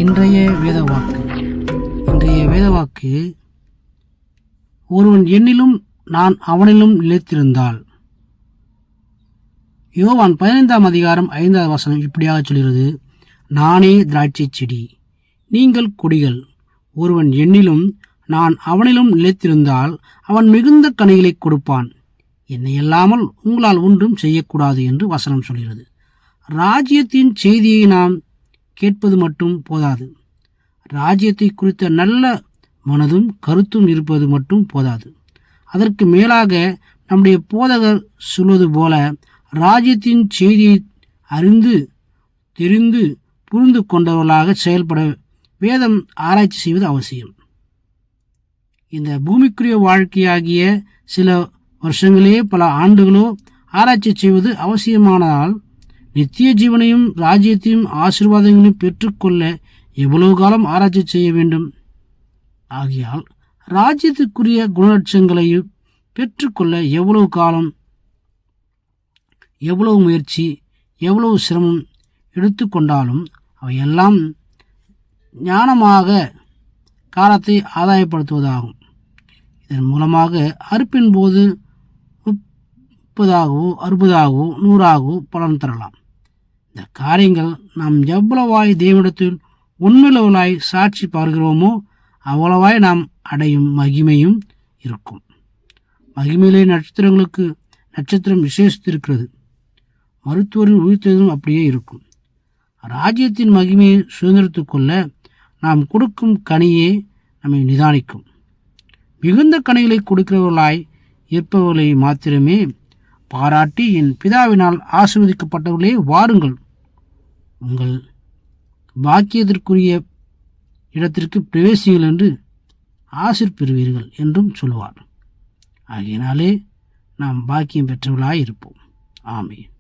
இன்றைய வேதவாக்கு ஒருவன் என்னிலும் நான் அவனிலும் நிலைத்திருந்தால். யோவான் 15ஆம் அதிகாரம் 5வது வசனம் இப்படியாக சொல்கிறது, நானே திராட்சை செடி, நீங்கள் கொடிகள். ஒருவன் என்னிலும் நான் அவனிலும் நிலைத்திருந்தால் அவன் மிகுந்த கனிகளை கொடுப்பான். என்னை அல்லாமல் உங்களால் ஒன்றும் செய்யக்கூடாது என்று வசனம் சொல்கிறது. ராஜ்யத்தின் செய்தியை நாம் கேட்பது மட்டும் போதாது. ராஜ்யத்தை குறித்த நல்ல மனதும் கருத்தும் இருப்பது மட்டும் போதாது. அதற்கு மேலாக நம்முடைய போதகர் சொல்வது போல ராஜ்யத்தின் செய்தியை அறிந்து தெரிந்து புரிந்து கொண்டவர்களாக செயல்பட வேதம் ஆராய்ச்சி செய்வது அவசியம். இந்த பூமிக்குரிய வாழ்க்கையாகிய சில வருஷங்களே பல ஆண்டுகளோ ஆராய்ச்சி செய்வது அவசியமானால் நித்திய ஜீவனையும் ராஜ்யத்தையும் ஆசீர்வாதங்களையும் பெற்றுக்கொள்ள எவ்வளவு காலம் ஆராய்ச்சி செய்ய வேண்டும்? ஆகையால் ராஜ்யத்துக்குரிய குணலட்சங்களையும் பெற்றுக்கொள்ள எவ்வளவு காலம், எவ்வளவு முயற்சி, எவ்வளவு சிரமம் எடுத்துக்கொண்டாலும் அவையெல்லாம் ஞானமாக காலத்தை ஆதாயப்படுத்துவதாகும். இதன் மூலமாக அறுப்பின் போது 30ஆகவோ 60ஆகவோ 100ஆகவோ பலன் தரலாம். இந்த காரியங்கள் நாம் எவ்வளவாய் தேவனிடத்தில் உண்மையுள்ளவர்களாய் சாட்சி பார்க்கிறோமோ அவ்வளவாய் நாம் அடையும் மகிமையும் இருக்கும். மகிமையிலே நட்சத்திரம் விசேஷித்திருக்கிறது. மருத்துவரின் உயிர்த்ததும் அப்படியே இருக்கும். ராஜ்யத்தின் மகிமையை சுதந்திரத்துக் கொள்ள நாம் கொடுக்கும் கனியே நம்மை நிதானிக்கும். மிகுந்த கனிகளை கொடுக்கிறவர்களாய் இருப்பவர்களை மாத்திரமே பாராட்டி, என் பிதாவினால் ஆசீர்வதிக்கப்பட்டவர்களே வாருங்கள், உங்கள் பாக்கியத்திற்குரிய இடத்திற்கு பிரவேசிங்கள் என்று ஆசீர் பெறுவீர்கள் என்றும் சொல்லுவார். ஆகையினாலே நாம் பாக்கியம் பெற்றவர்களாய் இருப்போம். ஆமென்.